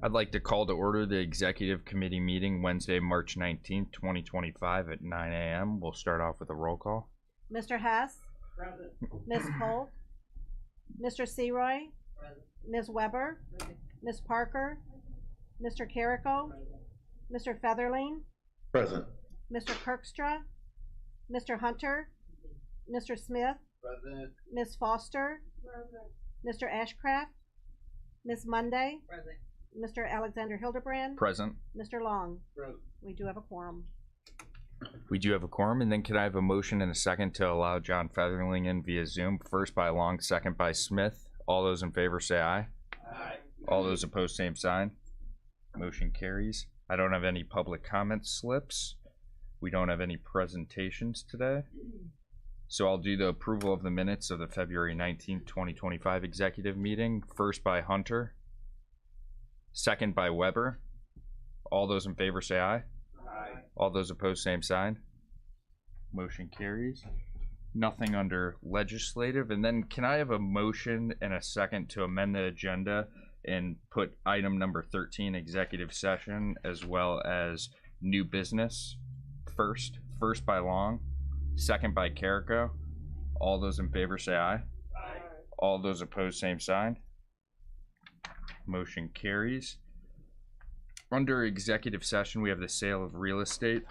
I'd like to call to order the Executive Committee meeting Wednesday, March 19th, 2025 at 9 a.m. We'll start off with a roll call. Mr. Hess? Present. Ms. Polk? Mr. Seroy? Present. Ms. Weber? Present. Ms. Parker? Mr. Carrico? Mr. Featherling? Present. Mr. Kirkstra? Mr. Hunter? Mr. Smith? Present. Ms. Foster? Present. Mr. Ashcraft? Ms. Monday? Present. Mr. Alexander Hildebrand? Present. Mr. Long? Present. We do have a quorum. We do have a quorum, and then can I have a motion and a second to allow John Featherling in via Zoom? First by Long, second by Smith. All those in favor say aye. Aye. All those opposed, same sign. Motion carries. I don't have any public comment slips. We don't have any presentations today. So I'll do the approval of the minutes of the February 19th, 2025 executive meeting. First by Hunter. Second by Weber. All those in favor say aye. Aye. All those opposed, same sign. Motion carries. Nothing under legislative. And then can I have a motion and a second to amend the agenda and put item number 13, executive session, as well as new business first? First by Long, second by Carrico. All those in favor say aye. Aye. All those opposed, same sign. Motion carries. Under executive session, we have the sale of real estate.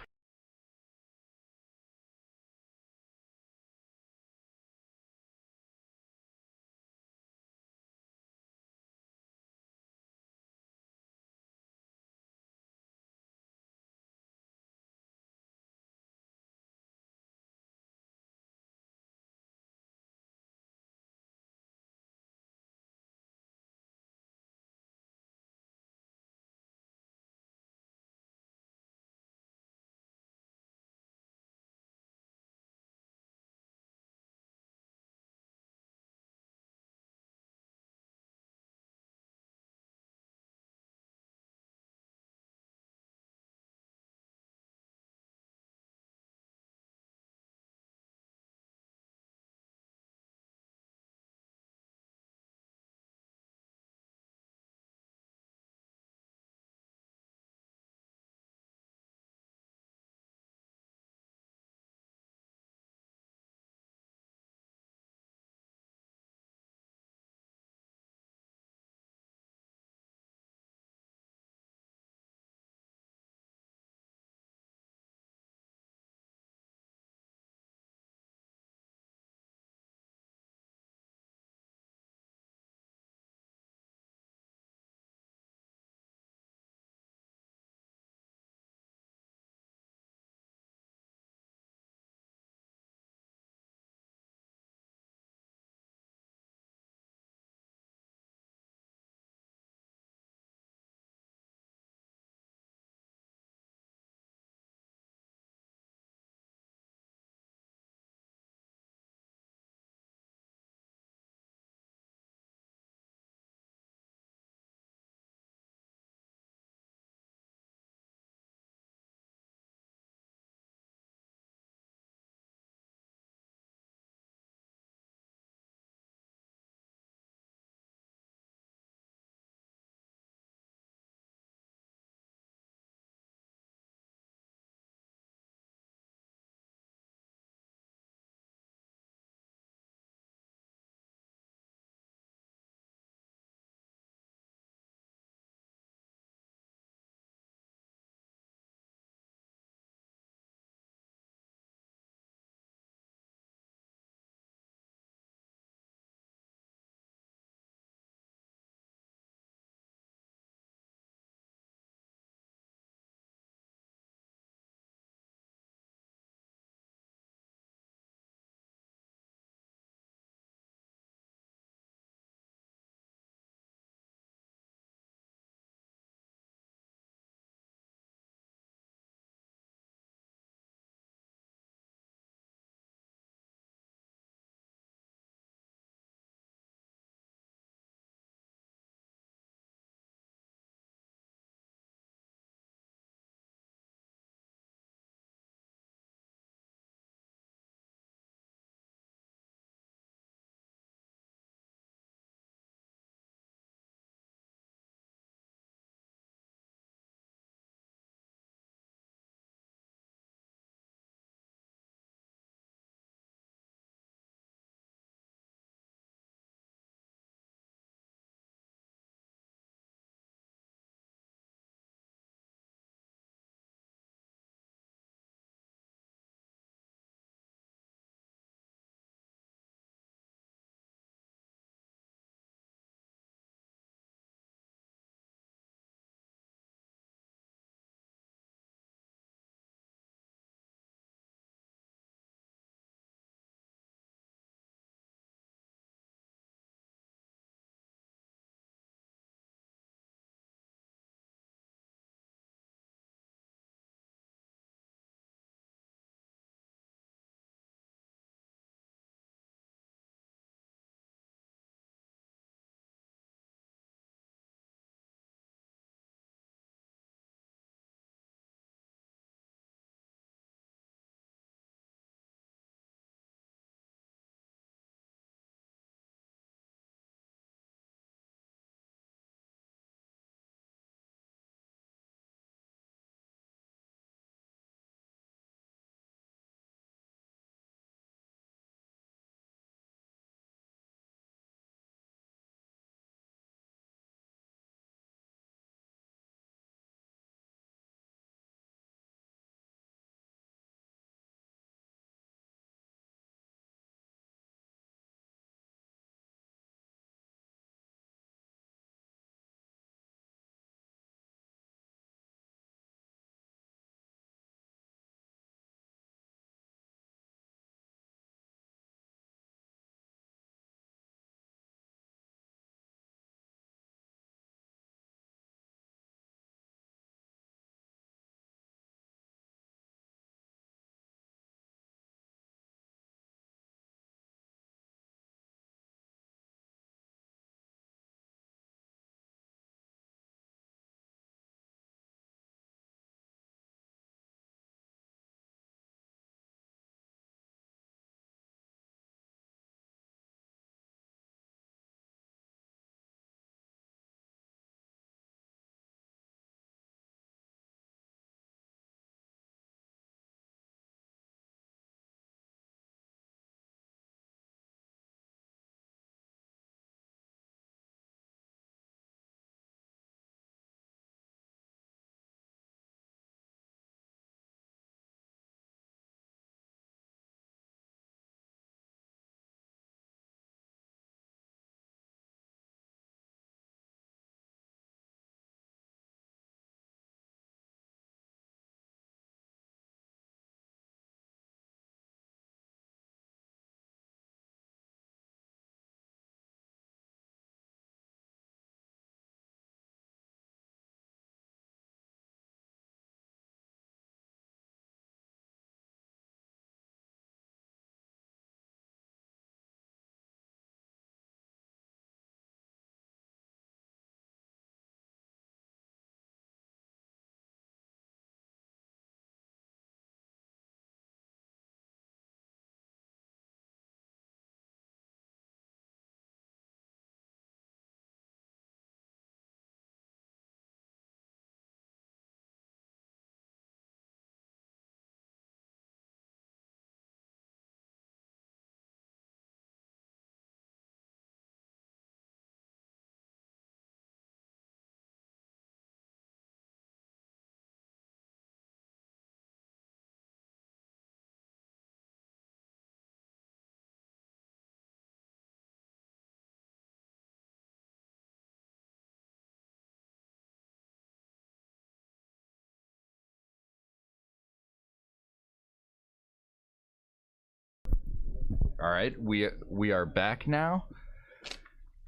All right, we are back now.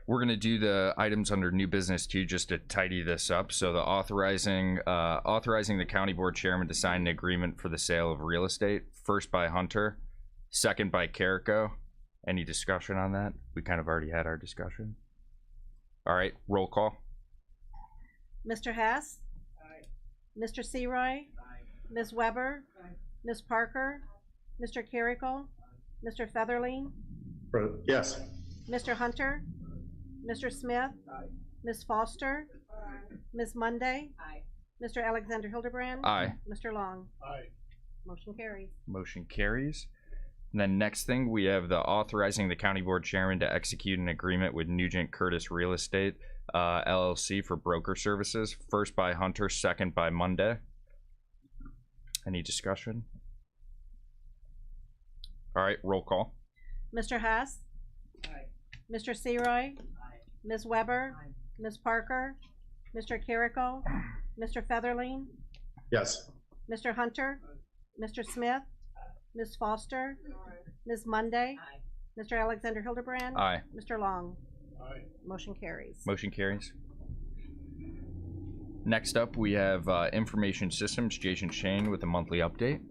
We're gonna do the items under new business too, just to tidy this up. So the authorizing the county board chairman to sign an agreement for the sale of real estate. First by Hunter, second by Carrico. Any discussion on that? We kind of already had our discussion. All right, roll call. Mr. Hess. Aye. Mr. Seroy. Aye. Ms. Weber. Aye. Ms. Parker. Mr. Carrico. Mr. Featherling. Yes. Mr. Hunter. Mr. Smith. Aye. Ms. Foster. Aye. Ms. Monday. Aye. Mr. Alexander Hildebrand. Aye. Mr. Long. Aye. Motion carries. Motion carries. And then next thing, we have the authorizing the county board chairman to execute an agreement with Nugent Curtis Real Estate LLC for broker services. First by Hunter, second by Monday. Any discussion? All right, roll call. Mr. Hess. Aye. Mr. Seroy. Aye. Ms. Weber. Aye. Ms. Parker. Mr. Carrico. Mr. Featherling. Yes. Mr. Hunter. Mr. Smith. Ms. Foster. Ms. Monday. Mr. Alexander Hildebrand. Aye. Mr. Long. Aye. Motion carries. Motion carries. Next up, we have Information Systems, Jason Shane with a monthly update.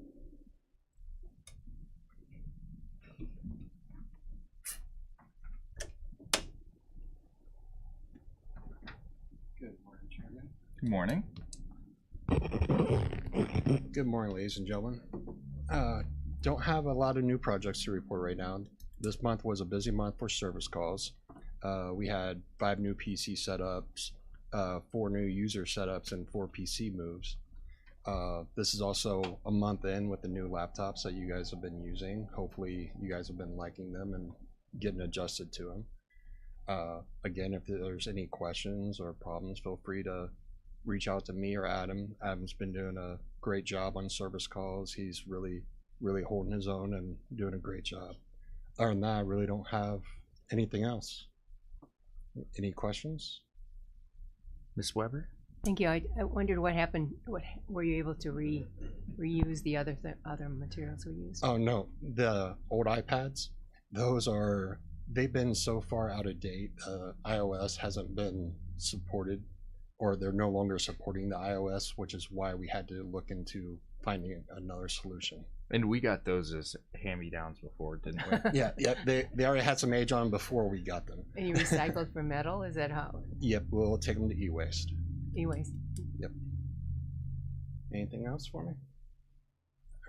Good morning, Chairman. Good morning. Good morning, ladies and gentlemen. Don't have a lot of new projects to report right now. This month was a busy month for service calls. We had 5 new PC setups, 4 new user setups, and 4 PC moves. This is also a month in with the new laptops that you guys have been using. Hopefully you guys have been liking them and getting adjusted to them. Again, if there's any questions or problems, feel free to reach out to me or Adam. Adam's been doing a great job on service calls. He's really holding his own and doing a great job. Other than that, I really don't have anything else. Any questions? Ms. Weber? Thank you. I wondered what happened. Were you able to reuse the other materials we used? Oh no, the old iPads. They've been so far out of date. iOS hasn't been supported, or they're no longer supporting the iOS, which is why we had to look into finding another solution. And we got those as hand-me-downs before, didn't we? Yeah, they already had some age on before we got them. And you recycled for metal? Is that how? Yep, we'll take them to e-waste. E-waste. Yep. Anything else for me?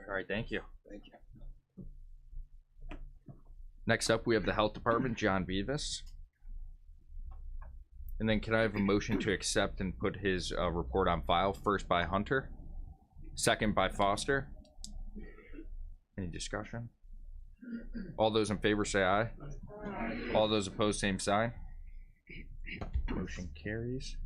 All right, thank you. Thank you. Next up, we have the Health Department, John Beavis. And then can I have a motion to accept and put his report on file? First by Hunter, second by Foster. Any discussion? All those in favor say aye. Aye. All those opposed, same sign. Motion carries.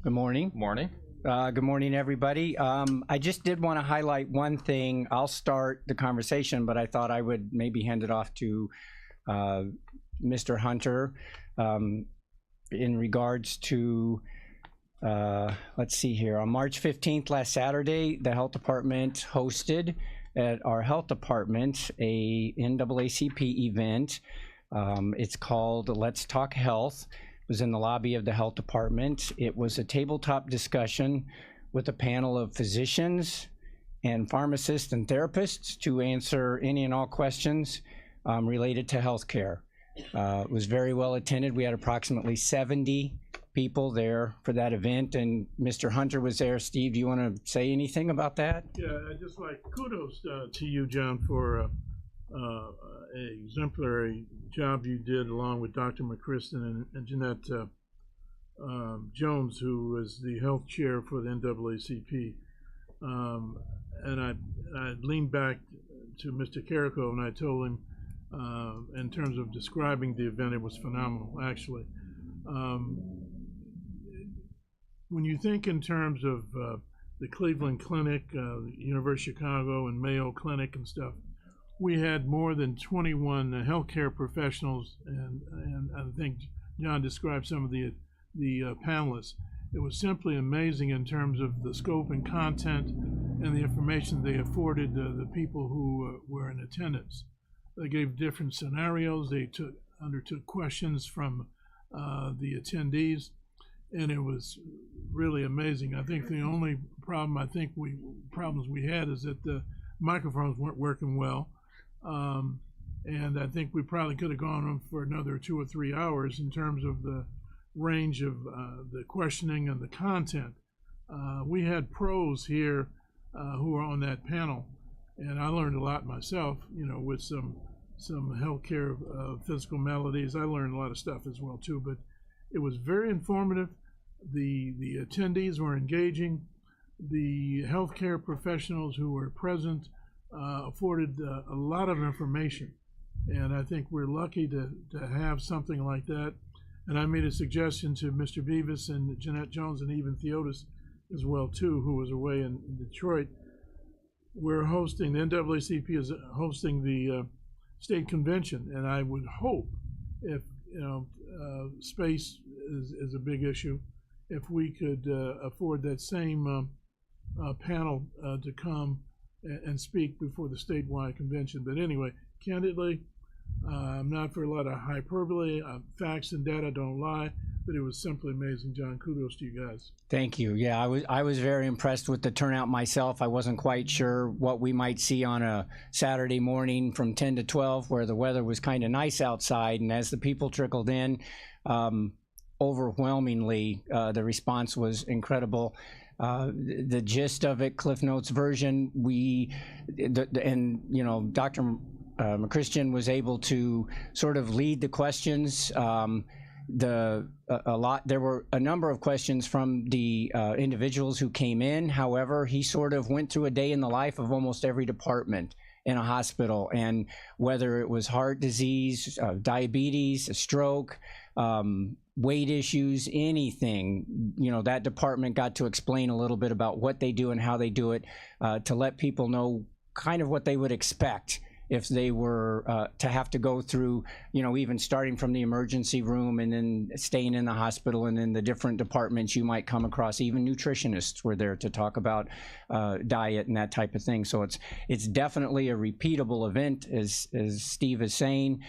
Good morning. Morning. Good morning, everybody. I just did want to highlight one thing. I'll start the conversation, but I thought I would maybe hand it off to Mr. Hunter in regards to, let's see here, on March 15th, last Saturday, the Health Department hosted at our health department a NAACP event. It's called Let's Talk Health. It was in the lobby of the health department. It was a tabletop discussion with a panel of physicians and pharmacists and therapists to answer any and all questions related to healthcare. It was very well attended. We had approximately 70 people there for that event, and Mr. Hunter was there. Steve, do you want to say anything about that? Yeah, I'd just like kudos to you, John, for an exemplary job you did along with Dr. McChristen and Jeanette Jones, who is the health chair for the NAACP. And I leaned back to Mr. Carrico and I told him, in terms of describing the event, it was phenomenal, actually. When you think in terms of the Cleveland Clinic, University of Chicago, and Mayo Clinic and stuff, we had more than 21 healthcare professionals, and I think John described some of the panelists. It was simply amazing in terms of the scope and content and the information they afforded the people who were in attendance. They gave different scenarios. They undertook questions from the attendees, and it was really amazing. I think the only problems we had is that the microphones weren't working well, and I think we probably could have gone on for another 2 or 3 hours in terms of the range of the questioning and the content. We had pros here who were on that panel, and I learned a lot myself, with some healthcare physical maladies. I learned a lot of stuff as well too, but it was very informative. The attendees were engaging. The healthcare professionals who were present afforded a lot of information, and I think we're lucky to have something like that. And I made a suggestion to Mr. Beavis and Jeanette Jones and even Theotis as well too, who was away in Detroit. We're hosting, the NAACP is hosting the state convention, and I would hope, if space is a big issue, if we could afford that same panel to come and speak before the statewide convention. But anyway, candidly, I'm not for a lot of hyperbole. Facts and data don't lie, but it was simply amazing. John, kudos to you guys. Thank you. Yeah, I was very impressed with the turnout myself. I wasn't quite sure what we might see on a Saturday morning from 10 to 12 where the weather was kind of nice outside, and as the people trickled in, overwhelmingly, the response was incredible. The gist of it, Cliff Notes version, Dr. McChristian was able to sort of lead the questions. There were a number of questions from the individuals who came in. However, he sort of went through a day in the life of almost every department in a hospital, and whether it was heart disease, diabetes, a stroke, weight issues, anything, that department got to explain a little bit about what they do and how they do it, to let people know kind of what they would expect if they were to have to go through, even starting from the emergency room and then staying in the hospital and in the different departments you might come across. Even nutritionists were there to talk about diet and that type of thing. So it's definitely a repeatable event, as Steve is saying.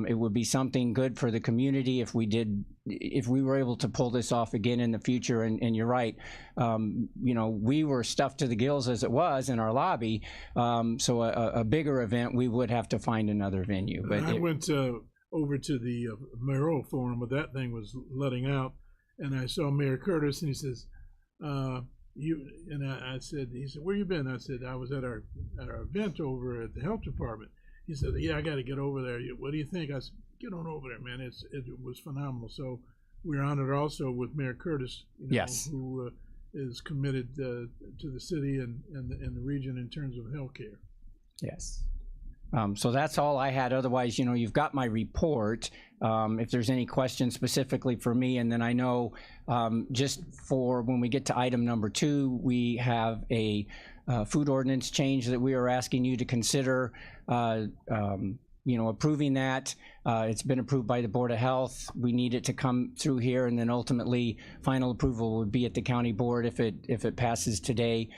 It would be something good for the community if we were able to pull this off again in the future. And you're right, we were stuffed to the gills as it was in our lobby. So a bigger event, we would have to find another venue. But I went over to the mayoral forum where that thing was letting out, and I saw Mayor Curtis, and he says, I said, where you been? I said, I was at our event over at the health department. He said, yeah, I got to get over there. What do you think? I said, get on over there, man. It was phenomenal. So we're honored also with Mayor Curtis, yes, who is committed to the city and the region in terms of healthcare. Yes. So that's all I had. Otherwise, you've got my report. If there's any questions specifically for me, and then I know just for when we get to item number 2, we have a food ordinance change that we are asking you to consider. Approving that. It's been approved by the Board of Health. We need it to come through here, and then ultimately final approval would be at the county board if it passes today,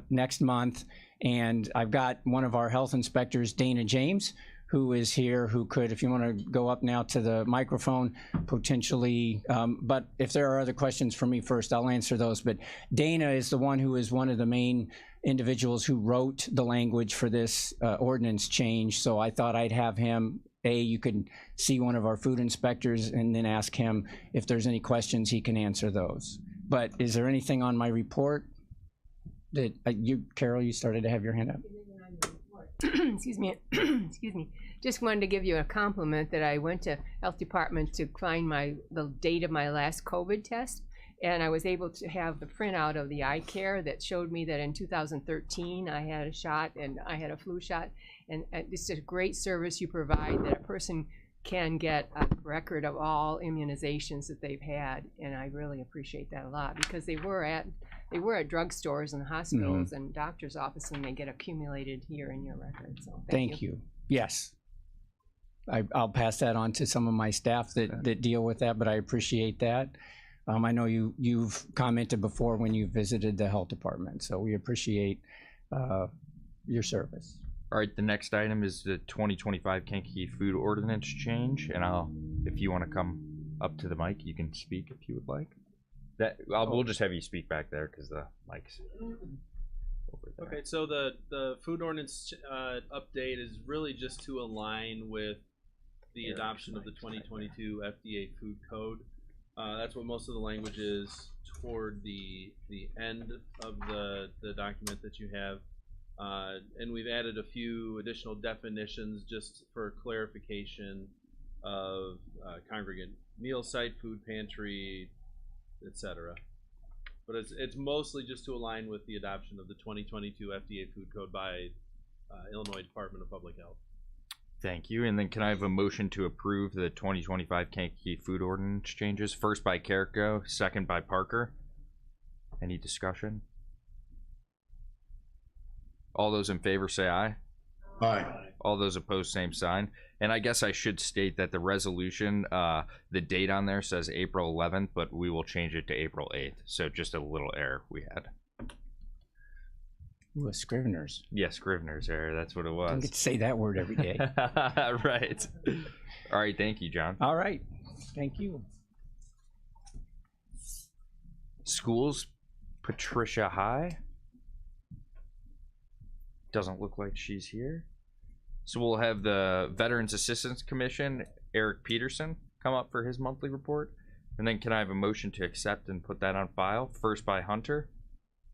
next month. And I've got one of our health inspectors, Dana James, who is here, who could, if you want to go up now to the microphone, potentially, but if there are other questions for me first, I'll answer those. But Dana is the one who is one of the main individuals who wrote the language for this ordinance change. So I thought I'd have him, you could see one of our food inspectors and then ask him if there's any questions, he can answer those. But is there anything on my report that Carol, you started to have your hand up? Excuse me. Excuse me. Just wanted to give you a compliment that I went to health department to find the date of my last COVID test, and I was able to have the printout of the eye care that showed me that in 2013 I had a shot and I had a flu shot, and it's a great service you provide that a person can get a record of all immunizations that they've had, and I really appreciate that a lot, because they were at drugstores and hospitals and doctor's offices, and they get accumulated here in your record. So thank you. Yes, I'll pass that on to some of my staff that deal with that, but I appreciate that. I know you've commented before when you visited the health department, so we appreciate your service. All right, the next item is the 2025 Kankakee Food Ordinance change, and if you want to come up to the mic, you can speak if you would like. We'll just have you speak back there because the mic's over there. Okay, so the food ordinance update is really just to align with the adoption of the 2022 FDA Food Code. That's what most of the language is toward the end of the document that you have. And we've added a few additional definitions just for clarification of congregate meal site, food pantry, etc. But it's mostly just to align with the adoption of the 2022 FDA Food Code by Illinois Department of Public Health. Thank you. And then can I have a motion to approve the 2025 Kankakee Food Ordinance changes? First by Carrico, second by Parker. Any discussion? All those in favor say aye. Aye. All those opposed, same sign. And I guess I should state that the resolution, the date on there says April 11th, but we will change it to April 8th. So just a little error we had. Ooh, a Scrivener's. Yeah, Scrivener's error. That's what it Don't was. get to say that word every day. Right. All right. Thank you, John. All right. Thank you. Schools, Patricia High. Doesn't look like she's here. So we'll have the Veterans Assistance Commission, Eric Peterson, come up for his monthly report. And then can I have a motion to accept and put that on file? First by Hunter,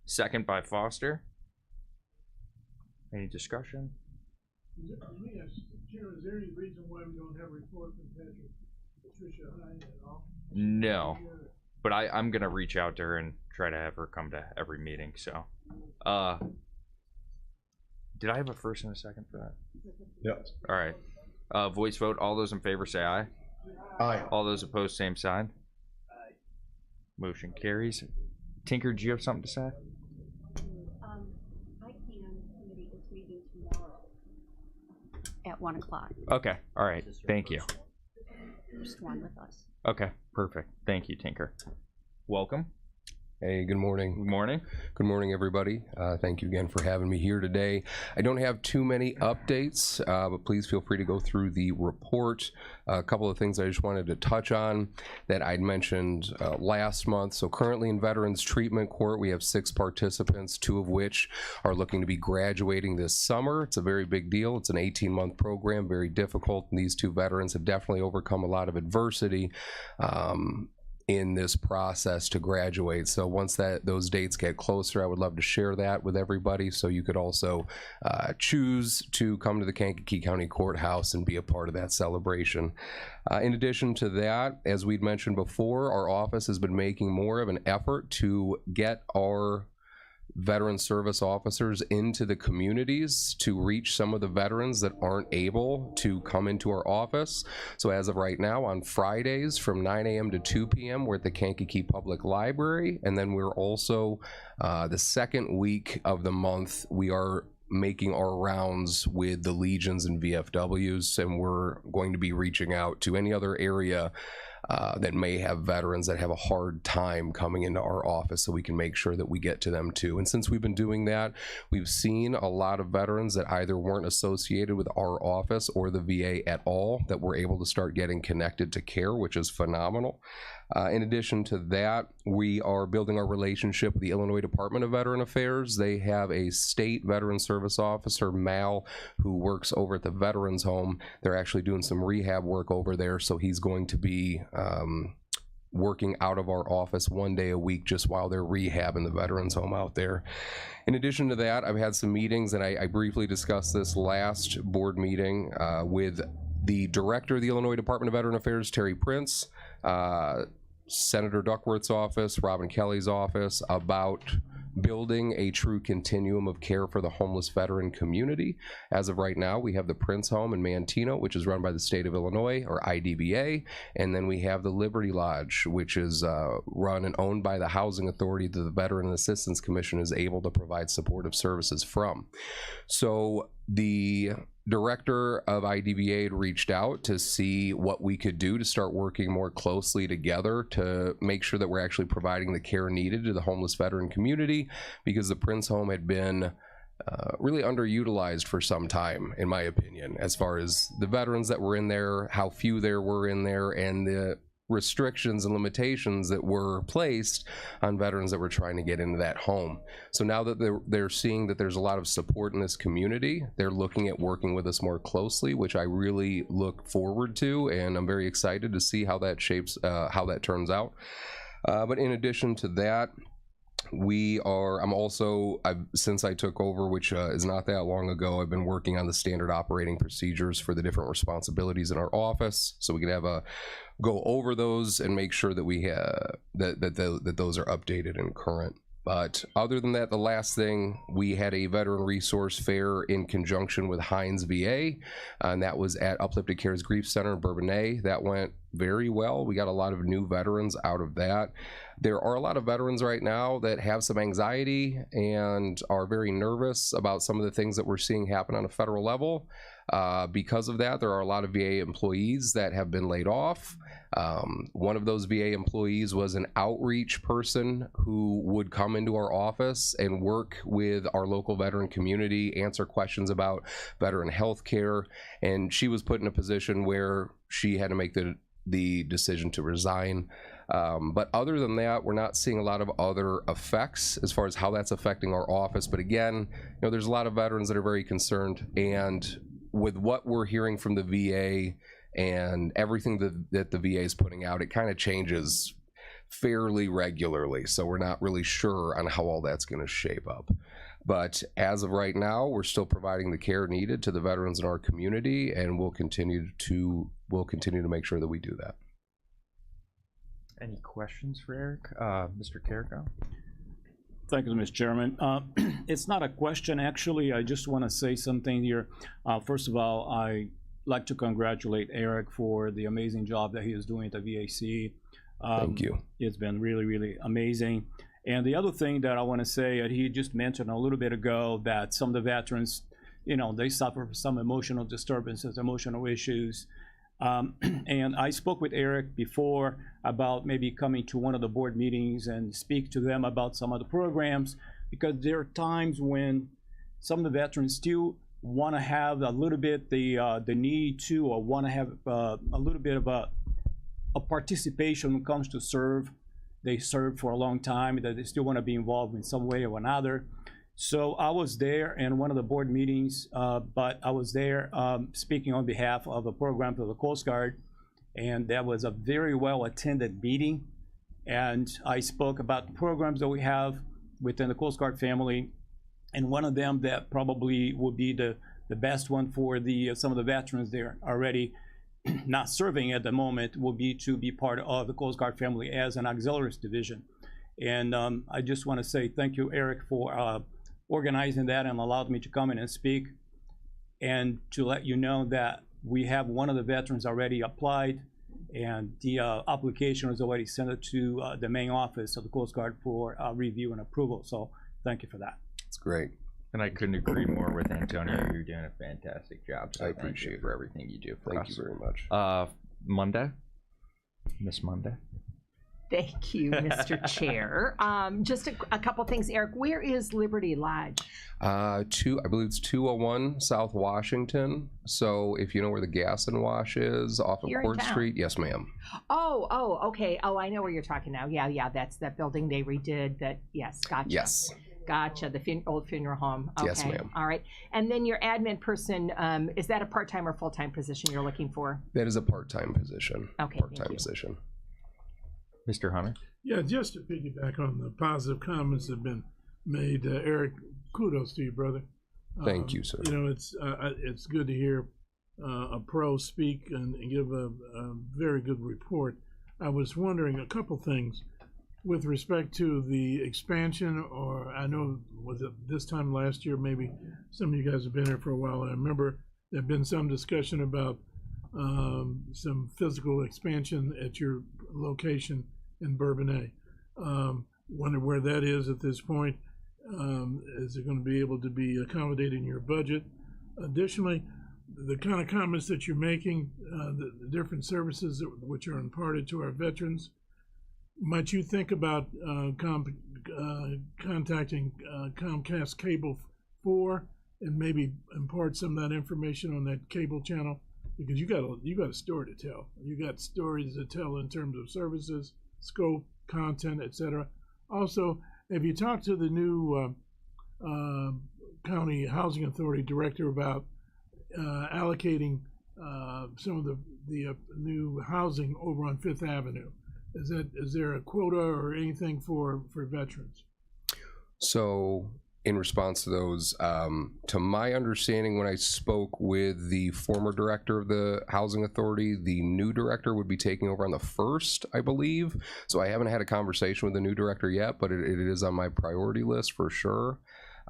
second by Foster. Any discussion? Yes, Chair, is there any reason why we don't have a report from Patricia Hine at all? No, but I'm gonna reach out to her and try to have her come to every meeting. So, did I have a first and a second for that? Yes. All right. Voice vote. All those in favor say aye. Aye. All those opposed, same sign. Aye. Motion carries. Tinker, do you have something to say? Committee is meeting tomorrow at 1 o'clock. Okay. All right. Thank you. First one with us. Okay. Perfect. Thank you, Tinker. Welcome. Hey, good morning. Good morning. Good morning, everybody. Thank you again for having me here today. I don't have too many updates, but please feel free to go through the report. A couple of things I just wanted to touch on that I'd mentioned last month. So currently in Veterans Treatment Court, we have 6 participants, 2 of which are looking to be graduating this summer. It's a very big deal. It's an 18-month program, very difficult. And these 2 veterans have definitely overcome a lot of adversity in this process to graduate. So once those dates get closer, I would love to share that with everybody, so you could also choose to come to the Kankakee County Courthouse and be a part of that celebration. In addition to that, as we'd mentioned before, our office has been making more of an effort to get our veteran service officers into the communities to reach some of the veterans that aren't able to come into our office. So as of right now, on Fridays from 9 a.m. to 2 p.m., we're at the Kankakee Public Library. And then we're also, the second week of the month, we are making our rounds with the Legions and VFWs, and we're going to be reaching out to any other area that may have veterans that have a hard time coming into our office, so we can make sure that we get to them too. And since we've been doing that, we've seen a lot of veterans that either weren't associated with our office or the VA at all that were able to start getting connected to care, which is phenomenal. In addition to that, we are building our relationship with the Illinois Department of Veteran Affairs. They have a state veteran service officer, Mal, who works over at the Veterans Home. They're actually doing some rehab work over there, so he's going to be working out of our office 1 day a week just while they're rehabbing the Veterans Home out there. In addition to that, I've had some meetings, and I briefly discussed this last board meeting with the director of the Illinois Department of Veteran Affairs, Terry Prince, Senator Duckworth's office, Robin Kelly's office, about building a true continuum of care for the homeless veteran community. As of right now, we have the Prince Home in Manteno, which is run by the state of Illinois, or IDVA, and then we have the Liberty Lodge, which is run and owned by the Housing Authority that the Veteran Assistance Commission is able to provide supportive services from. So the director of IDVA had reached out to see what we could do to start working more closely together to make sure that we're actually providing the care needed to the homeless veteran community, because the Prince Home had been really underutilized for some time, in my opinion, as far as the veterans that were in there, how few there were in there, and the restrictions and limitations that were placed on veterans that were trying to get into that home. So now that they're seeing that there's a lot of support in this community, they're looking at working with us more closely, which I really look forward to, and I'm very excited to see how that how that turns out. But in addition to that, since I took over, which is not that long ago, I've been working on the standard operating procedures for the different responsibilities in our office, so we can go over those and make sure that we that those are updated and current. But other than that, the last thing, we had a veteran resource fair in conjunction with Heinz VA, and that was at Uplifted Cares Grief Center in Bourbonnais. That went very well. We got a lot of new veterans out of that. There are a lot of veterans right now that have some anxiety and are very nervous about some of the things that we're seeing happen on a federal level. Because of that, there are a lot of VA employees that have been laid off. One of those VA employees was an outreach person who would come into our office and work with our local veteran community, answer questions about veteran health care, and she was put in a position where she had to make the decision to resign. But other than that, we're not seeing a lot of other effects as far as how that's affecting our office. But again, there's a lot of veterans that are very concerned, and with what we're hearing from the VA and everything that the VA is putting out, it kind of changes fairly regularly. So we're not really sure on how all that's going to shape up. But as of right now, we're still providing the care needed to the veterans in our community, and we'll continue to make sure that we do that. Any questions for Eric? Mr. Carrico? Thank you, Mr. Chairman. It's not a question, actually. I just want to say something here. First of all, I like to congratulate Eric for the amazing job that he is doing at the VAC. Thank you. It's been really, really amazing. And the other thing that I want to say, he just mentioned a little bit ago that some of the veterans, they suffer from some emotional disturbances, emotional issues. And I spoke with Eric before about maybe coming to one of the board meetings and speak to them about some of the programs, because there are times when some of the veterans still want to have a little bit the need to, or want to have a little bit of a participation when it comes to serve. They served for a long time, that they still want to be involved in some way or another. So I was there in one of the board meetings, but I was there speaking on behalf of a program for the Coast Guard, and that was a very well attended meeting. And I spoke about the programs that we have within the Coast Guard family, and one of them that probably would be the best one for some of the veterans there already not serving at the moment will be to be part of the Coast Guard family as an auxiliaries division. And I just want to say thank you, Eric, for organizing that and allowed me to come in and speak, and to let you know that we have one of the veterans already applied, and the application was already sent to the main office of the Coast Guard for review and approval. So thank you for that. It's great. And I couldn't agree more with Antonio. You're doing a fantastic job. So I appreciate you for everything you do for Thank us. you very much. Monday? Miss Monday? Thank you, Mr. Chair. Just a couple things, Eric. Where is Liberty Lodge? I believe it's 201 South Washington. So if you know where the Gas and Wash is off of Here in Port town? Street, yes, ma'am. Oh, okay. Oh, I know where you're talking now. Yeah, that's that building they redid. That, yes, gotcha. Yes. Gotcha. The old funeral home. Okay. Yes, ma'am. All right. And then your admin person, is that a part-time or full-time position you're looking for? That is a part-time position. Okay, Part-time thank you. position. Mr. Hunter? Yeah, just to piggyback on the positive comments that have been made, Eric, kudos to you, brother. Thank you, sir. It's good to hear a pro speak and give a very good report. I was wondering a couple things with respect to the expansion, or I know, was it this time last year, maybe some of you guys have been here for a while. I remember there had been some discussion about some physical expansion at your location in Bourbonnais. Wonder where that is at this point. Is it going to be able to be accommodated in your budget? Additionally, the kind of comments that you're making, the different services which are imparted to our veterans, might you think about contacting Comcast Cable 4 and maybe impart some of that information on that cable channel? Because you got a story to tell. You got stories to tell in terms of services, scope, content, etc. Also, have you talked to the new county housing authority director about allocating some of the new housing over on Fifth Avenue? Is there a quota or anything for veterans? So in response to those, to my understanding, when I spoke with the former director of the housing authority, the new director would be taking over on the 1st, I believe. So I haven't had a conversation with the new director yet, but it is on my priority list for sure.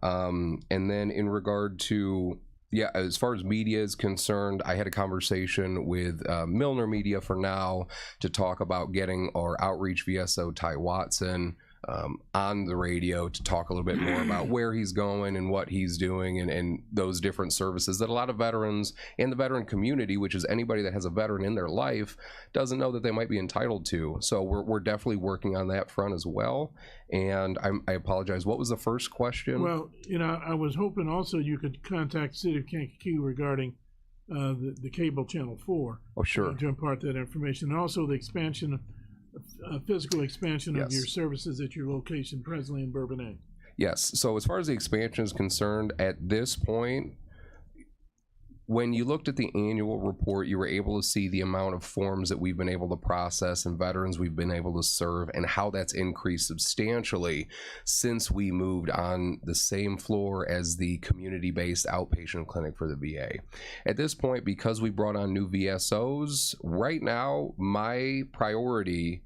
And then in regard to, yeah, as far as media is concerned, I had a conversation with Milner Media for now to talk about getting our outreach VSO Ty Watson on the radio to talk a little bit more about where he's going and what he's doing and those different services that a lot of veterans and the veteran community, which is anybody that has a veteran in their life, doesn't know that they might be entitled to. So we're definitely working on that front as well. And I apologize, what was the first question? Well, I was hoping also you could contact City of Kankakee regarding the cable channel 4. Oh, sure. To impart that information. And also the expansion, physical expansion of your services at your location presently in Bourbonnais. Yes. So as far as the expansion is concerned, at this point, when you looked at the annual report, you were able to see the amount of forms that we've been able to process and veterans we've been able to serve and how that's increased substantially since we moved on the same floor as the community-based outpatient clinic for the VA. At this point, because we brought on new VSOs, right now, my priority,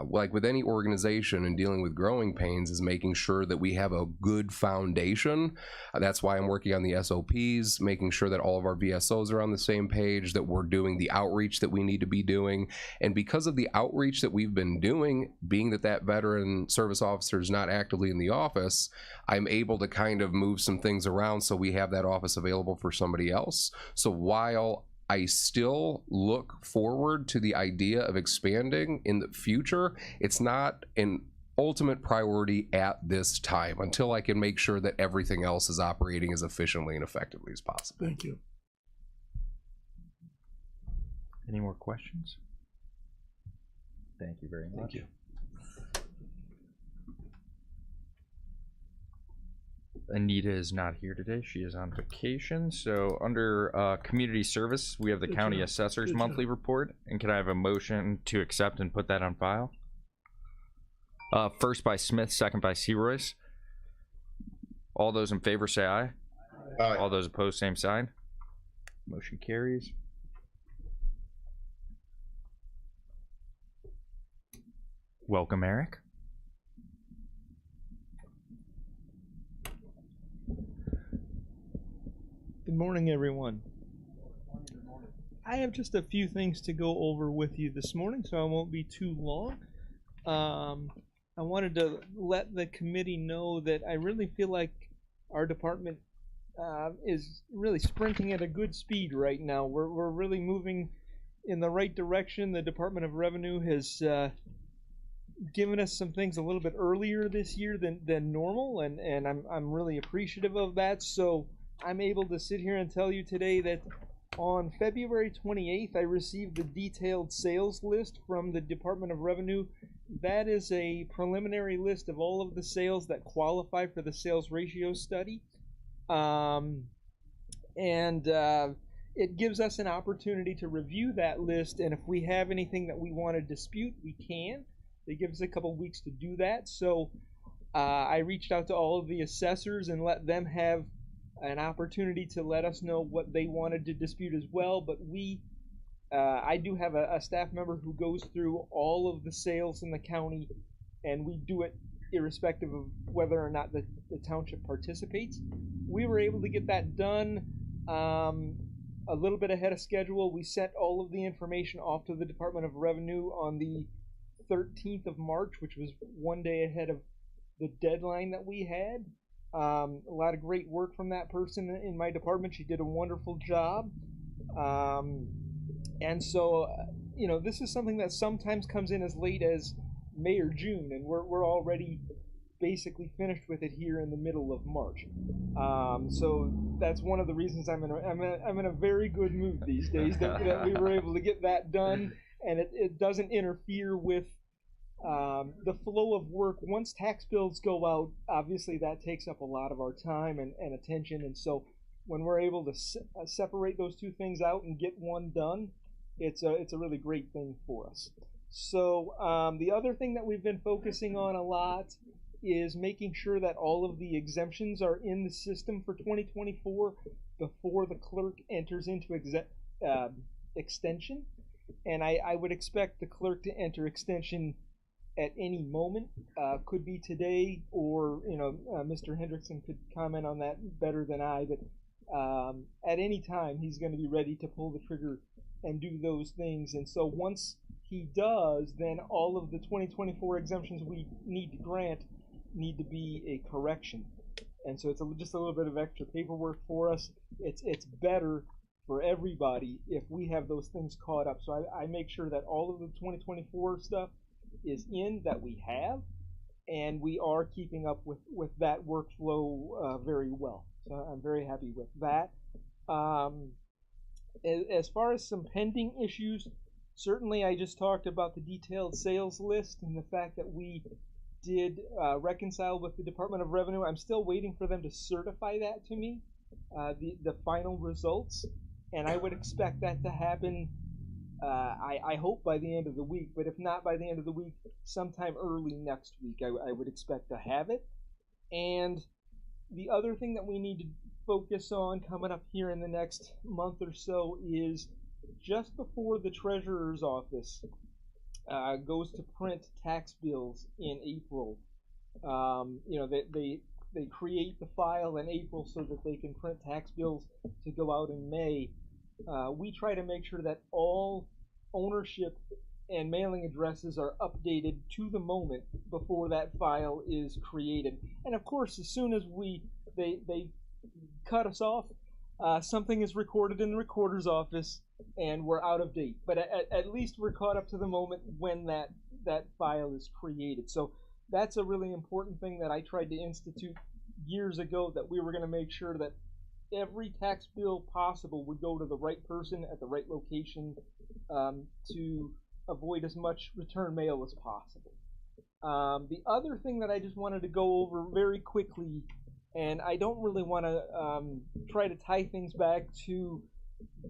like with any organization and dealing with growing pains, is making sure that we have a good foundation. That's why I'm working on the SOPs, making sure that all of our VSOs are on the same page, that we're doing the outreach that we need to be doing. And because of the outreach that we've been doing, being that veteran service officer is not actively in the office, I'm able to kind of move some things around so we have that office available for somebody else. So while I still look forward to the idea of expanding in the future, it's not an ultimate priority at this time until I can make sure that everything else is operating as efficiently and effectively as possible. Thank you. Any more questions? Thank you very much. Thank you. Anita is not here today. She is on vacation. So under community service, we have the county assessor's monthly report. And can I have a motion to accept and put that on file? First by Smith, second by Searoyce. All those in favor say aye. Aye. All those opposed, same sign. Motion carries. Welcome, Eric. Good morning, everyone. I have just a few things to go over with you this morning, so I won't be too long. I wanted to let the committee know that I really feel like our department is really sprinting at a good speed right now. We're really moving in the right direction. The Department of Revenue has given us some things a little bit earlier this year than normal, and I'm really appreciative of that. So I'm able to sit here and tell you today that on February 28th, I received the detailed sales list from the Department of Revenue. That is a preliminary list of all of the sales that qualify for the sales ratio study. It gives us an opportunity to review that list, and if we have anything that we want to dispute, we can. They give us a couple weeks to do that. So I reached out to all of the assessors and let them have an opportunity to let us know what they wanted to dispute as well. But I do have a staff member who goes through all of the sales in the county, and we do it irrespective of whether or not the township participates. We were able to get that done a little bit ahead of schedule. We sent all of the information off to the Department of Revenue on the 13th of March, which was one day ahead of the deadline that we had. A lot of great work from that person in my department. She did a wonderful job. And so, this is something that sometimes comes in as late as May or June, and we're already basically finished with it here in the middle of March. So that's one of the reasons I'm in a very good mood these days that we were able to get that done, and it doesn't interfere with the flow of work. Once tax bills go out, obviously that takes up a lot of our time and attention, and so when we're able to separate those two things out and get one done, it's a really great thing for us. So the other thing that we've been focusing on a lot is making sure that all of the exemptions are in the system for 2024 before the clerk enters into extension. And I would expect the clerk to enter extension at any moment. Could be today, or Mr. Hendrickson could comment on that better than I, but at any time he's going to be ready to pull the trigger and do those things. And so once he does, then all of the 2024 exemptions we need to grant need to be a correction. And so it's just a little bit of extra paperwork for us. It's better for everybody if we have those things caught up. So I make sure that all of the 2024 stuff is in, that we have, and we are keeping up with that workflow very well. So I'm very happy with that. As far as some pending issues, certainly I just talked about the detailed sales list and the fact that we did reconcile with the Department of Revenue. I'm still waiting for them to certify that to me, the final results, and I would expect that to happen, I hope by the end of the week, but if not by the end of the week, sometime early next week I would expect to have it. And the other thing that we need to focus on coming up here in the next month or so is just before the Treasurer's Office goes to print tax bills in April. They create the file in April so that they can print tax bills to go out in May. We try to make sure that all ownership and mailing addresses are updated to the moment before that file is created. And of course, as soon as they cut us off, something is recorded in the recorder's office and we're out of date. But at least we're caught up to the moment when that file is created. So that's a really important thing that I tried to institute years ago, that we were going to make sure that every tax bill possible would go to the right person at the right location to avoid as much return mail as possible. The other thing that I just wanted to go over very quickly, and I don't really want to try to tie things back to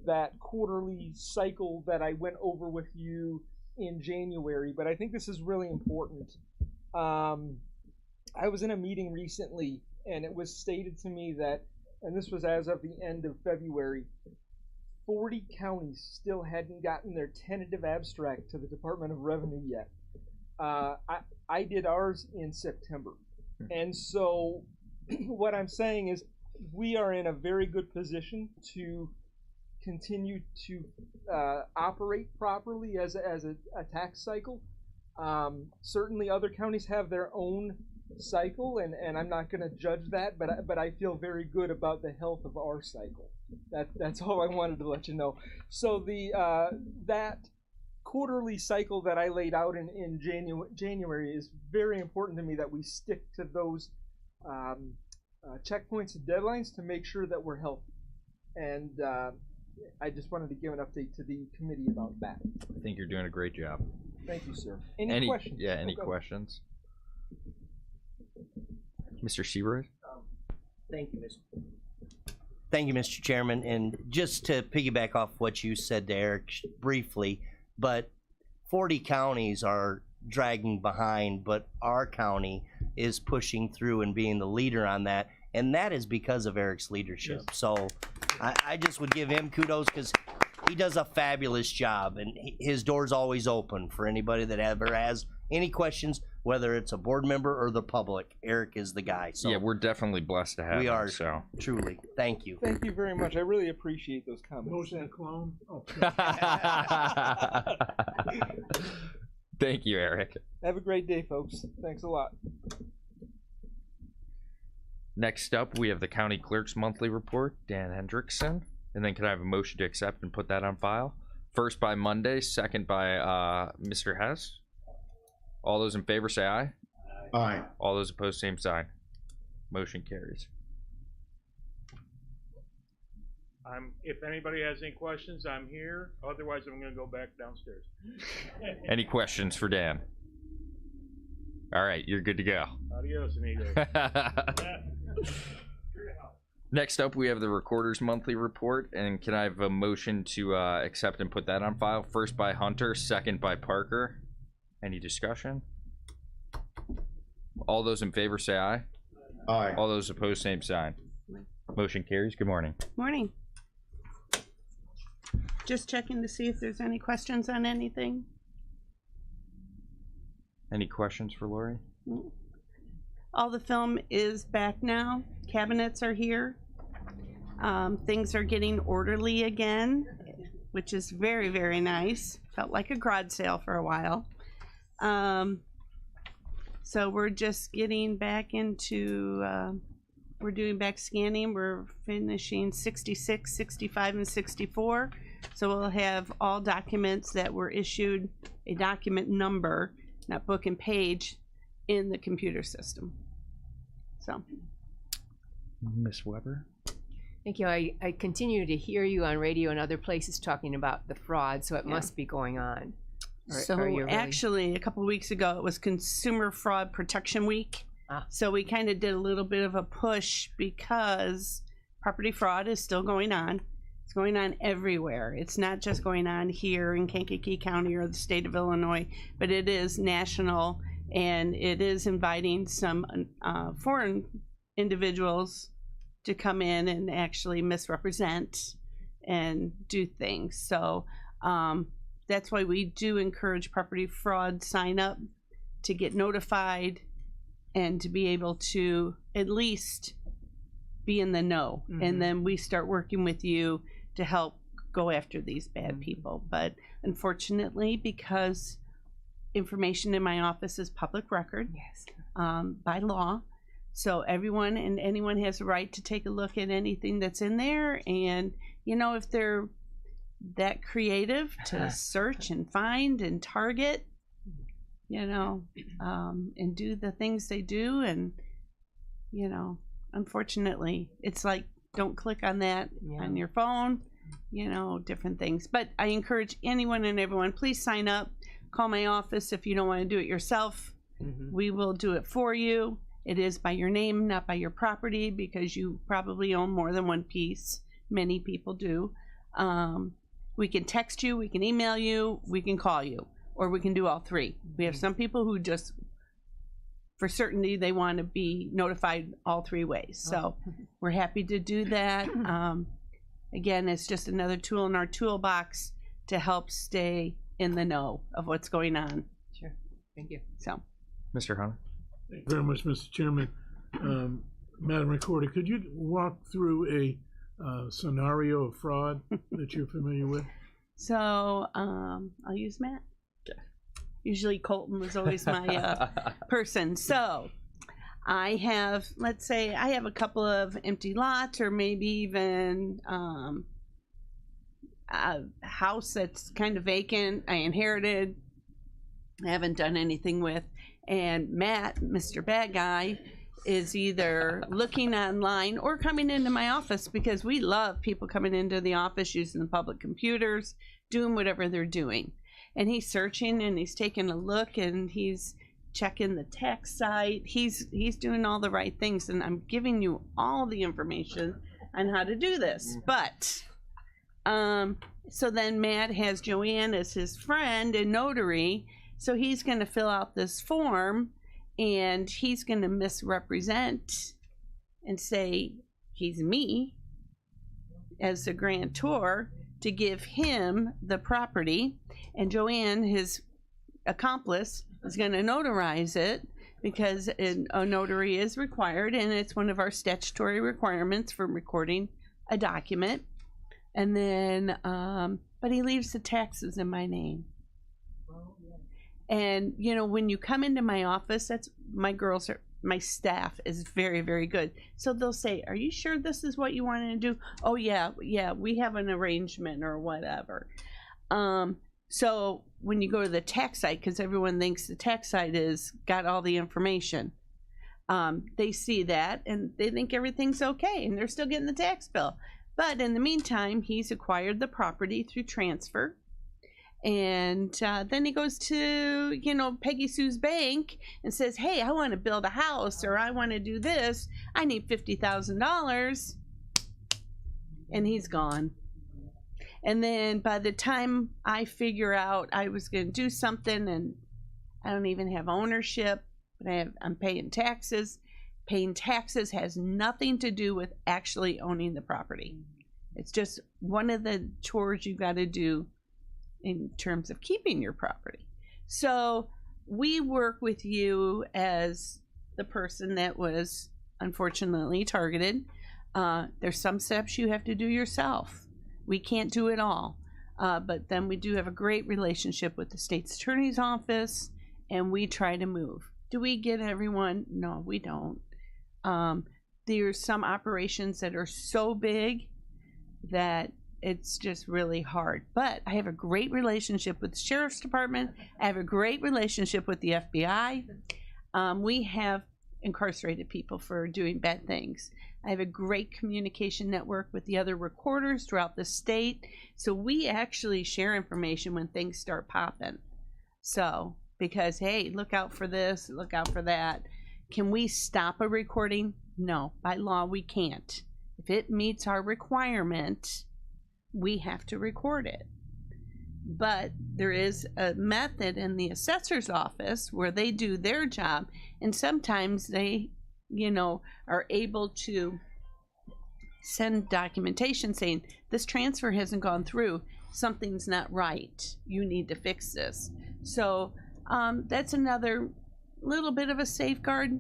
that quarterly cycle that I went over with you in January, but I think this is really important. I was in a meeting recently, and it was stated to me that, and this was as of the end of February, 40 counties still hadn't gotten their tentative abstract to the Department of Revenue yet. I did ours in September. And so what I'm saying is we are in a very good position to continue to operate properly as a tax cycle. Certainly other counties have their own cycle, and I'm not going to judge that, but I feel very good about the health of our cycle. That's all I wanted to let you know. So that quarterly cycle that I laid out in January is very important to me, that we stick to those checkpoints and deadlines to make sure that we're healthy. And I just wanted to give an update to the committee about that. I think you're doing a great job. Thank you, sir. Any questions? Yeah, any questions? Mr. Searoyd? Thank you, Mr. Chairman. And just to piggyback off what you said to Eric briefly, but 40 counties are dragging behind, but our county is pushing through and being the leader on that, and that is because of Eric's leadership. Yes. So I just would give him kudos, because he does a fabulous job, and his door's always open for anybody that ever has any questions, whether it's a board member or the public. Eric is the guy. So yeah, we're definitely blessed to have him. We are, so truly. Thank you. Thank you very much. I really appreciate those comments. Motion to clone? Oh. Thank you, Eric. Have a great day, folks. Thanks a lot. Next up, we have the County Clerk's Monthly Report, Dan Hendrickson. And then can I have a motion to accept and put that on file? First by Monday, second by Mr. Hess. All those in favor say aye. Aye. All those opposed, same sign. Motion carries. If anybody has any questions, I'm here. Otherwise, I'm gonna go back downstairs. Any questions for Dan? All right, you're good to go. Adios, amigos. Next up, we have the Recorder's Monthly Report, and can I have a motion to accept and put that on file? First by Hunter, second by Parker. Any discussion? All those in favor say aye. Aye. All those opposed, same sign. Motion carries. Good morning. Morning. Just checking to see if there's any questions on anything. Any questions for Lori? All the film is back now. Cabinets are here. Things are getting orderly again, which is very, very nice. Felt like a garage sale for a while. So we're just getting back into, we're doing back scanning. We're finishing 66, 65, and 64. So we'll have all documents that were issued a document number, not book and page, in the computer system. So. Ms. Weber? Thank you. I continue to hear you on radio and other places talking about the fraud, so it must be going on. So actually, a couple of weeks ago, it was Consumer Fraud Protection Week. So we kind of did a little bit of a push because property fraud is still going on. It's going on everywhere. It's not just going on here in Kankakee County or the state of Illinois, but it is national, and it is inviting some foreign individuals to come in and actually misrepresent and do things. So that's why we do encourage property fraud sign up to get notified and to be able to at least be in the know. And then we start working with you to help go after these bad people. But unfortunately, because information in my office is public record by law, so everyone and anyone has a right to take a look at anything that's in there. And, you know, if they're that creative to search and find and target, you know, and do the things they do. And, you know, unfortunately, it's like, don't click on that on your phone, you know, different things. But I encourage anyone and everyone, please sign up. Call my office if you don't want to do it yourself. We will do it for you. It is by your name, not by your property, because you probably own more than one piece. Many people do. We can text you, we can email you, we can call you, or we can do all three. We have some people who just, for certainty, they want to be notified all three ways. So we're happy to do that. Again, it's just another tool in our toolbox to help stay in the know of what's going on. Sure. Thank you. So, Mr. Hunter. Thank you very much, Mr. Chairman. Madam Recorder, could you walk through a scenario of fraud that you're familiar with? So I'll use Matt. Usually Colton was always my person. So I have, let's say I have a couple of empty lots, or maybe even a house that's kind of vacant. I inherited, I haven't done anything with. And Matt, Mr. Bad Guy, is either looking online or coming into my office, because we love people coming into the office using the public computers, doing whatever they're doing. And he's searching and he's taking a look and he's checking the tax site. He's doing all the right things, and I'm giving you all the information on how to do this. But so then Matt has Joanne as his friend and notary, so he's going to fill out this form and he's going to misrepresent and say he's me as the grantor to give him the property, and Joanne, his accomplice, is going to notarize it, because a notary is required, and it's one of our statutory requirements for recording a document. And then but he leaves the taxes in my name. And you know, when you come into my office, that's my staff is very, very good. So they'll say, "Are you sure this is what you wanted to do?" "Oh yeah, we have an arrangement," or whatever. So when you go to the tax site, because everyone thinks the tax site is got all the information, they see that and they think everything's okay and they're still getting the tax bill. But in the meantime, he's acquired the property through transfer. And then he goes to, Peggy Sue's bank and says, hey, I want to build a house, or I want to do this. I need $50,000. And he's gone. And then by the time I figure out I was going to do something and I don't even have ownership, but I'm paying taxes. Paying taxes has nothing to do with actually owning the property. It's just one of the chores you got to do in terms of keeping your property. So we work with you as the person that was unfortunately targeted. There's some steps you have to do yourself. We can't do it all. But then we do have a great relationship with the state's attorney's office, and we try to move. Do we get everyone? No, we don't. There's some operations that are so big that it's just really hard. But I have a great relationship with the Sheriff's Department. I have a great relationship with the FBI. We have incarcerated people for doing bad things. I have a great communication network with the other recorders throughout the state. So we actually share information when things start popping. So, because, hey, look out for this, look out for that. Can we stop a recording? No, by law we can't. If it meets our requirement, we have to record it. But there is a method in the assessor's office where they do their job, and sometimes they, are able to send documentation saying this transfer hasn't gone through, something's not right, you need to fix this. So that's another little bit of a safeguard.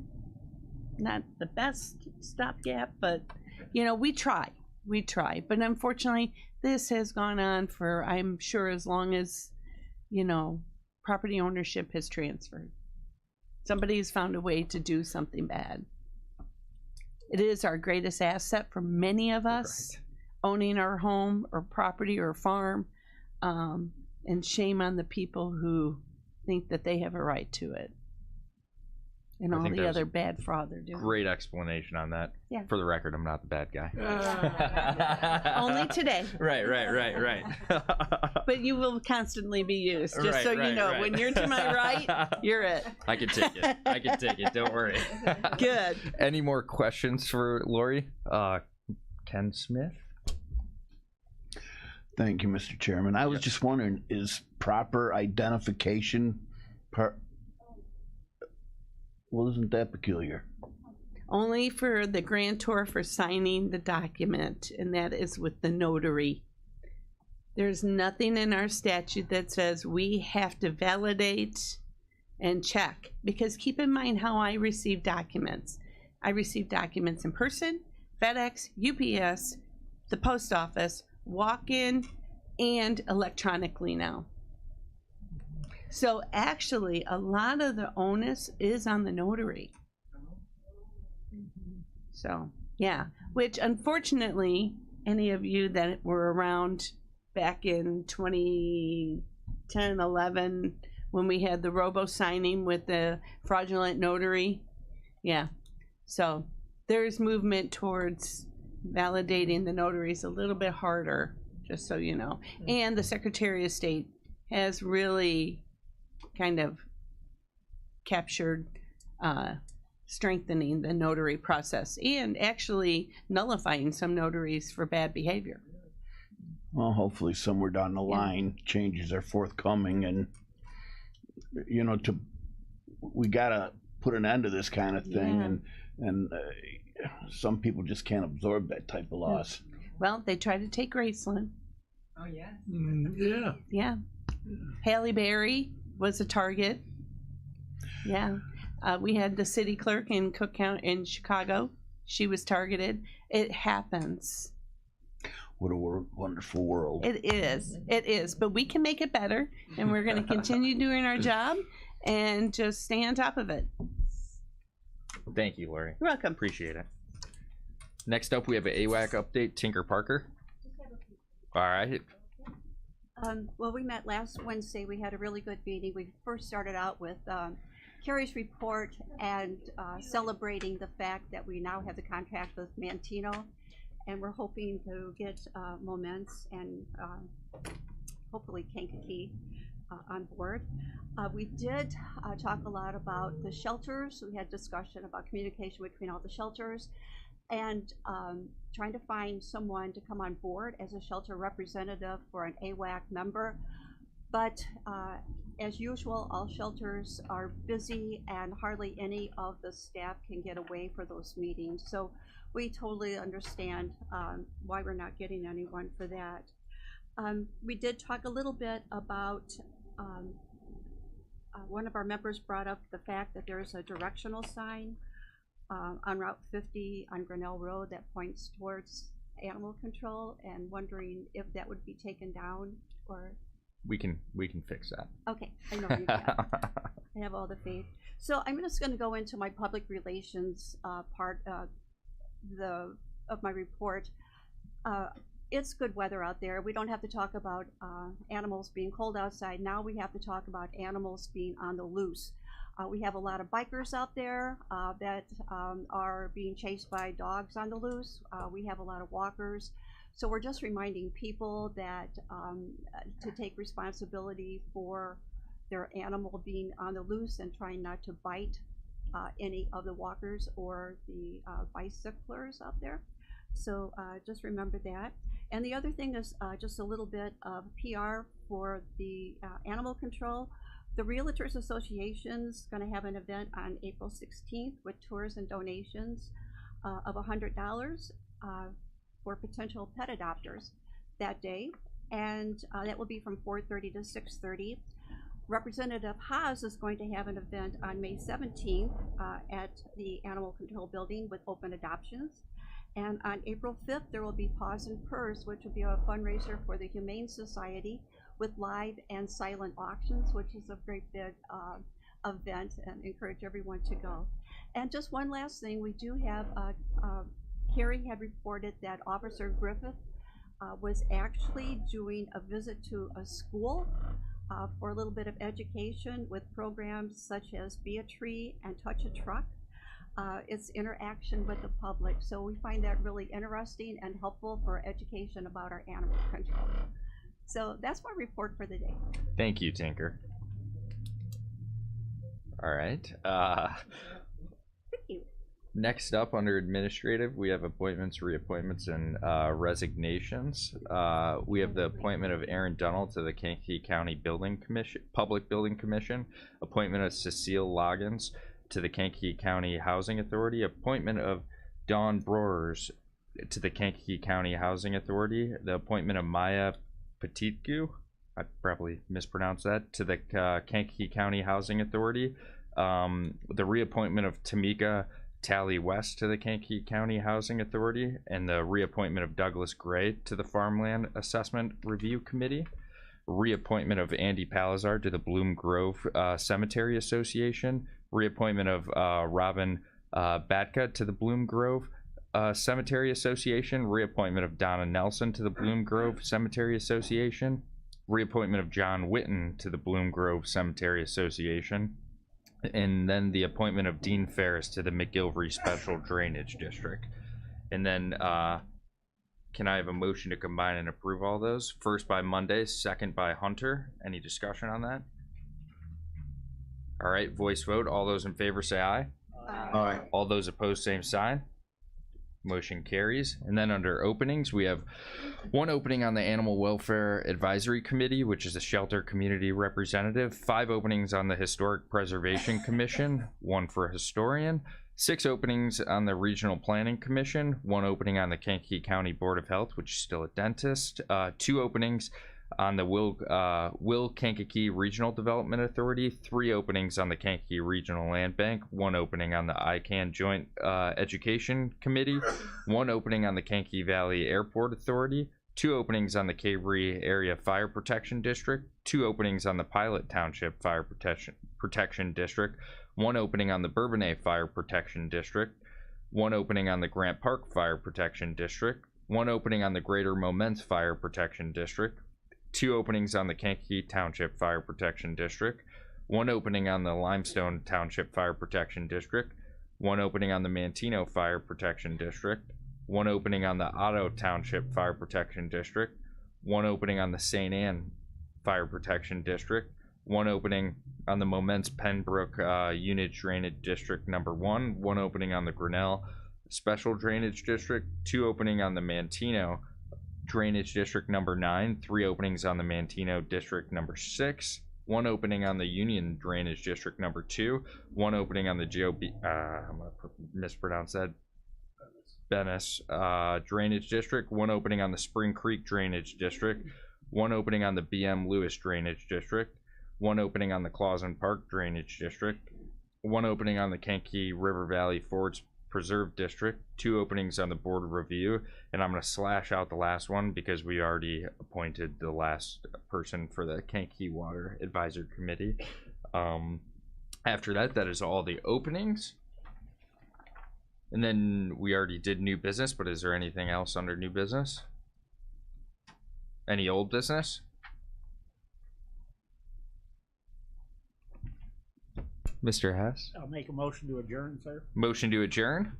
Not the best stopgap, but we try. But unfortunately, this has gone on for, I'm sure, as long as, property ownership has transferred. Somebody has found a way to do something bad. It is our greatest asset for many of us, owning our home or property or farm, and shame on the people who think that they have a right to it. And all the other bad fraud they're doing. Great explanation on that. Yeah. For the record, I'm not the bad guy. Only today. Right. But you will constantly be used, just so you know. Right. When you're to my right, you're it. I can take it. Don't worry. Good. Any more questions for Lori? Ken Smith? Thank you, Mr. Chairman. I was just wondering, is proper identification well, isn't that peculiar? Only for the grantor for signing the document, and that is with the notary. There's nothing in our statute that says we have to validate and check, because keep in mind how I receive documents. I receive documents in person, FedEx, UPS, the post office, walk-in, and electronically now. So actually, a lot of the onus is on the notary. So, yeah, which unfortunately, any of you that were around back in 2010, 11, when we had the robo-signing with the fraudulent notary, yeah. So there's movement towards validating the notaries a little bit harder, just so you know. And the Secretary of State has really kind of captured strengthening the notary process and actually nullifying some notaries for bad behavior. Well, hopefully somewhere down the line changes are forthcoming, and we gotta put an end to this kind of thing, and some people just can't absorb that type of loss. Well, they tried to take Graceland. Oh yeah. Yeah. Halle Berry was a target. Yeah. We had the city clerk in Cook County in Chicago. She was targeted. It happens. What a wonderful world. It is. But we can make it better, and we're going to continue doing our job and just stay on top of it. Thank you, Lori. You're welcome. Appreciate it. Next up, we have an AWAC update. Tinker Parker. All right. Well, we met last Wednesday. We had a really good meeting. We first started out with Carrie's report and celebrating the fact that we now have the contract with Mantino, and we're hoping to get Moments and hopefully Kankakee on board. We did talk a lot about the shelters. We had discussion about communication between all the shelters and trying to find someone to come on board as a shelter representative for an AWAC member. But as usual, all shelters are busy and hardly any of the staff can get away for those meetings. So we totally understand why we're not getting anyone for that. We did talk a little bit about one of our members brought up the fact that there's a directional sign on Route 50 on Grinnell Road that points towards animal control, and wondering if that would be taken down, or We can fix that. okay, I know you can. I have all the faith. So I'm just going to go into my public relations part of my report. It's good weather out there. We don't have to talk about animals being cold outside. Now we have to talk about animals being on the loose. We have a lot of bikers out there that are being chased by dogs on the loose. We have a lot of walkers. So we're just reminding people that to take responsibility for their animal being on the loose and trying not to bite any of the walkers or the bicyclers out there. So just remember that. And the other thing is just a little bit of PR for the animal control. The Realtors Association's going to have an event on April 16th with tours and donations of $100 for potential pet adopters that day. And that will be from 4:30 to 6:30. Representative Haas is going to have an event on May 17th at the Animal Control Building with open adoptions. And on April 5th, there will be Paws and Purrs, which will be a fundraiser for the Humane Society with live and silent auctions, which is a great big event, and encourage everyone to go. And just one last thing, we do have, Carrie had reported that Officer Griffith was actually doing a visit to a school for a little bit of education with programs such as Be a Tree and Touch a Truck. It's interaction with the public, so we find that really interesting and helpful for education about our animal control. So that's my report for the day. Thank you, Tinker. All right. Thank you. Next up, under administrative, we have appointments, reappointments, and resignations. We have the appointment of Aaron Dunnell to the Kankakee County Building Commission, Public Building Commission. Appointment of Cecile Loggins to the Kankakee County Housing Authority. Appointment of Dawn Brors to the Kankakee County Housing Authority. The appointment of Maya Petitgu, I probably mispronounced that, to the Kankakee County Housing Authority. The reappointment of Tamika Tally West to the Kankakee County Housing Authority, and the reappointment of Douglas Gray to the Farmland Assessment Review Committee. Reappointment of Andy Palazar to the Bloom Grove Cemetery Association. Reappointment of Robin Batka to the Bloom Grove Cemetery Association. Reappointment of Donna Nelson to the Bloom Grove Cemetery Association. Reappointment of John Witten to the Bloom Grove Cemetery Association. And then the appointment of Dean Ferris to the McGilvery Special Drainage District. And then can I have a motion to combine and approve all those? First by Monday, second by Hunter. Any discussion on that? All right, voice vote. All those in favor say aye. Aye. All those opposed, same sign. Motion carries. And then under openings, we have one opening on the Animal Welfare Advisory Committee, which is a shelter community representative. 5 openings on the Historic Preservation Commission, 1 for a historian. 6 openings on the Regional Planning Commission, 1 opening on the Kankakee County Board of Health, which is still a dentist. 2 openings on the Will Kankakee Regional Development Authority, 3 openings on the Kankakee Regional Land Bank, 1 opening on the ICANN Joint Education Committee, 1 opening on the Kankakee Valley Airport Authority, 2 openings on the Cavery Area Fire Protection District, 2 openings on the Pilot Township Fire Protection District, 1 opening on the Bourbonnais Fire Protection District, 1 opening on the Grant Park Fire Protection District, 1 opening on the Greater Momence Fire Protection District, 2 openings on the Kankakee Township Fire Protection District, 1 opening on the Limestone Township Fire Protection District, 1 opening on the Manteno Fire Protection District, 1 opening on the Otto Township Fire Protection District, 1 opening on the St. Anne Fire Protection District, 1 opening on the Moments Pembroke Unit Drainage District number 1, 1 opening on the Grinnell Special Drainage District, 2 opening on the Manteno Drainage District number 9, 3 openings on the Manteno District number 6, 1 opening on the Union Drainage District number 2, 1 opening on the I'm gonna mispronounce that, Venice Drainage District, 1 opening on the Spring Creek Drainage District, 1 opening on the BM Lewis Drainage District, 1 opening on the Clausen Park Drainage District, 1 opening on the Kankakee River Valley Fords Preserve District, 2 openings on the Board of Review, and I'm going to slash out the last one because we already appointed the last person for the Kankakee Water Advisory Committee. After that, that is all the openings. And then we already did new business, but is there anything else under new business? Any old business? Mr. Hess? I'll make a motion to adjourn, sir. Motion to adjourn.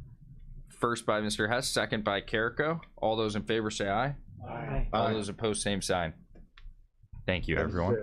First by Mr. Hess, second by Carrico. All those in favor say aye. Aye. All those opposed, same sign. Thank you, everyone.